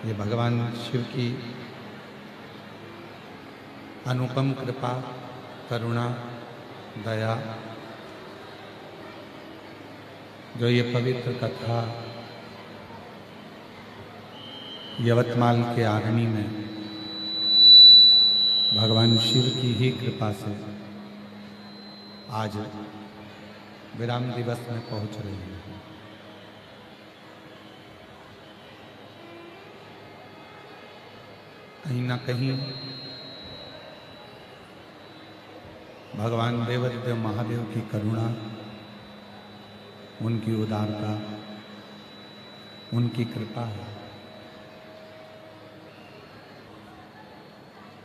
ये भगवान शिव की अनुपम कृपा, करुणा, दया, जो ये पवित्र कथा यवतमाल के आरणी में भगवान शिव की ही कृपा से आज विराम दिवस में पहुंच रही है। कहीं ना कहीं भगवान देवादिदेव महादेव की करुणा, उनकी उदारता, उनकी कृपा है।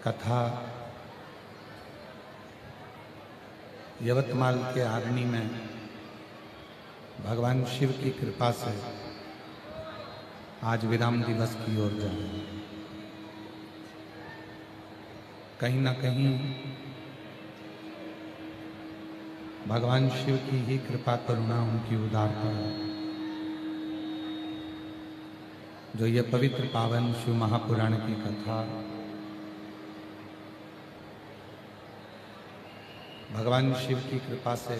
कथा यवतमाल के आरणी में भगवान शिव की कृपा से आज विराम दिवस की ओर जा रही है। कहीं ना कहीं भगवान शिव की ही कृपा, करुणा, उनकी उदारता है जो ये पवित्र पावन शिव महापुराण की कथा भगवान शिव की कृपा से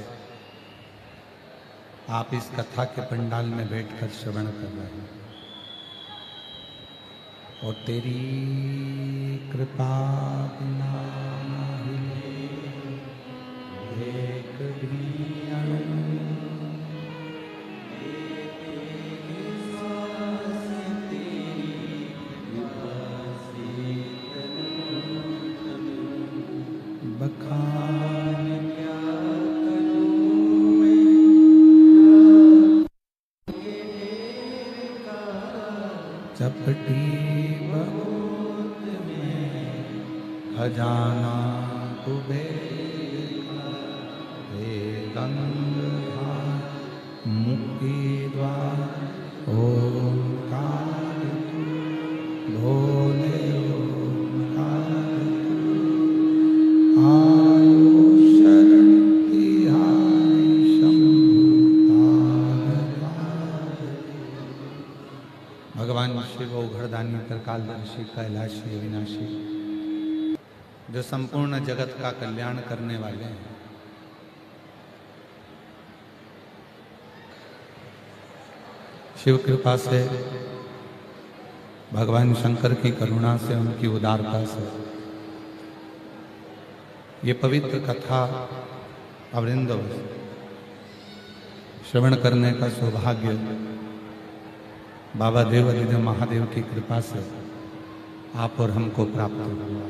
आप इस कथा के पंडाल में बैठकर श्रवण कर रहे हैं। और तेरी कृपा बिना एक भी बखान क्या करूं मैं, चपटी बहुत में खजाना कुबेर का, हे गंगाधार मुक्ति द्वार ओंकार तू, भोले ओंकार तू, आयो शरण तिहारी शंभु तारक। भगवान शिव औघड़दानी, त्रिकालदर्शी, कैलाशी, अविनाशी, जो संपूर्ण जगत का कल्याण करने वाले हैं, शिव कृपा से, भगवान शंकर की करुणा से, उनकी उदारता से ये पवित्र कथा अवृंद श्रवण करने का सौभाग्य बाबा देवादिदेव महादेव की कृपा से आप और हमको प्राप्त हुआ।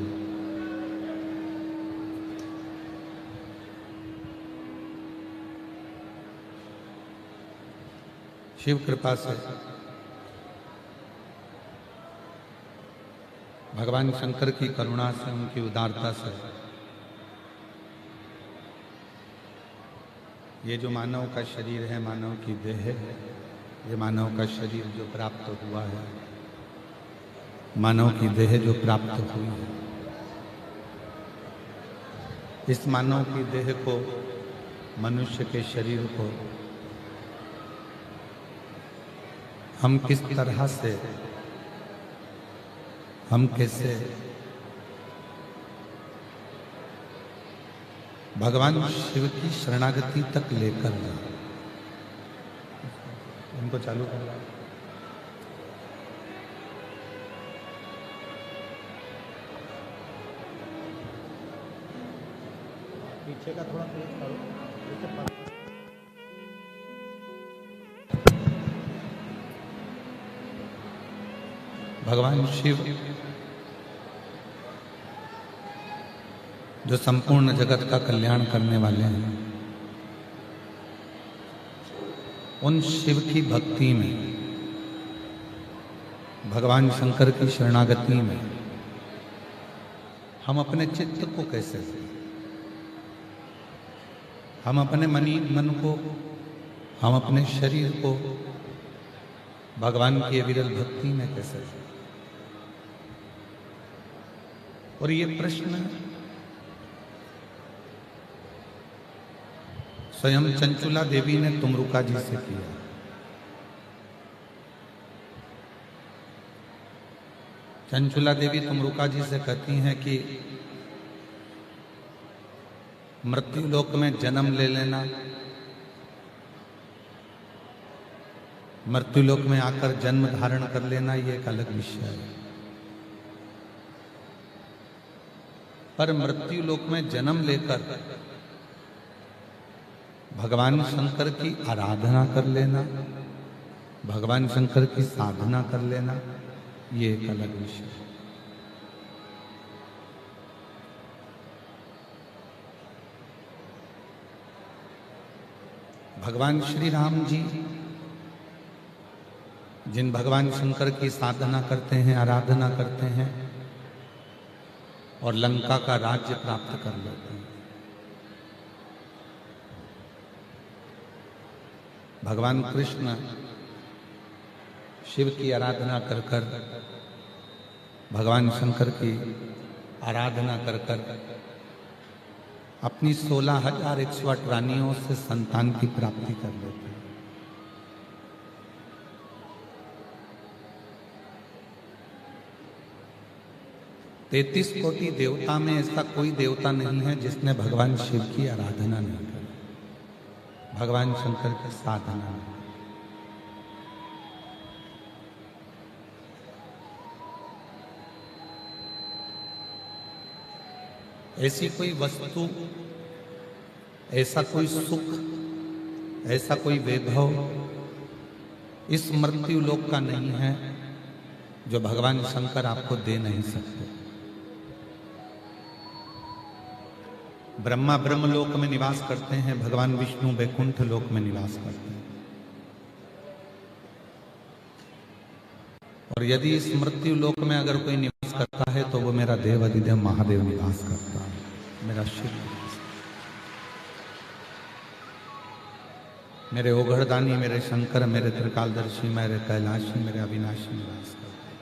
शिव कृपा से, भगवान शंकर की करुणा से, उनकी उदारता से ये जो मानव का शरीर है, मानव की देह है, ये मानव का शरीर जो प्राप्त हुआ है, मानव की देह जो प्राप्त हुई है, इस मानव की देह को, मनुष्य के शरीर को हम किस तरह से, हम कैसे भगवान शिव की शरणागति तक लेकर जाए। इनको चालू कर रहा है। पीछे का थोड़ा तेज करो। भगवान शिव जो संपूर्ण जगत का कल्याण करने वाले हैं, उन शिव की भक्ति में, भगवान शंकर की शरणागति में हम अपने चित्त को कैसे, हम अपने मन को, हम अपने शरीर को भगवान की अविरल भक्ति में कैसे। और ये प्रश्न स्वयं चंचुला देवी ने तुमरुका जी से किया। चंचुला देवी तमरुका जी से कहती हैं कि मृत्यु लोक में जन्म ले लेना, मृत्यु लोक में आकर जन्म धारण कर लेना, ये एक अलग विषय है। पर मृत्यु लोक में जन्म लेकर भगवान शंकर की आराधना कर लेना, भगवान शंकर की साधना कर लेना, ये एक अलग विषय है। भगवान श्री राम जी जिन भगवान शंकर की साधना करते हैं, आराधना करते हैं और लंका का राज्य प्राप्त कर लेते हैं, भगवान कृष्ण शिव की आराधना कर कर, भगवान शंकर की आराधना कर कर अपनी 16,108 रानियों से संतान की प्राप्ति कर लेते हैं। तैतीस कोटि देवता में ऐसा कोई देवता नहीं है जिसने भगवान शिव की आराधना नहीं की, भगवान शंकर की साधना नहीं। ऐसी कोई वस्तु, ऐसा कोई सुख, ऐसा कोई वैभव इस मृत्यु लोक का नहीं है जो भगवान शंकर आपको दे नहीं सकते। ब्रह्मा ब्रह्मलोक में निवास करते हैं, भगवान विष्णु वैकुंठ लोक में निवास करते हैं। और यदि इस मृत्यु लोक में अगर कोई निवास करता है तो वो मेरा देव अधिदेव महादेव निवास करता है, मेरा शिव निवास, मेरे ओघड़दानी, मेरे शंकर, मेरे त्रिकालदर्शी, मेरे कैलाशी, मेरे अविनाशी निवास करते हैं।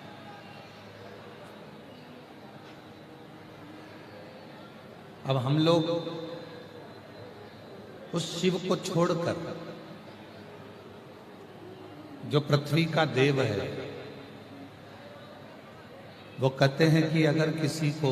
अब हम लोग उस शिव को छोड़कर जो पृथ्वी का देव है, वो कहते हैं कि अगर किसी को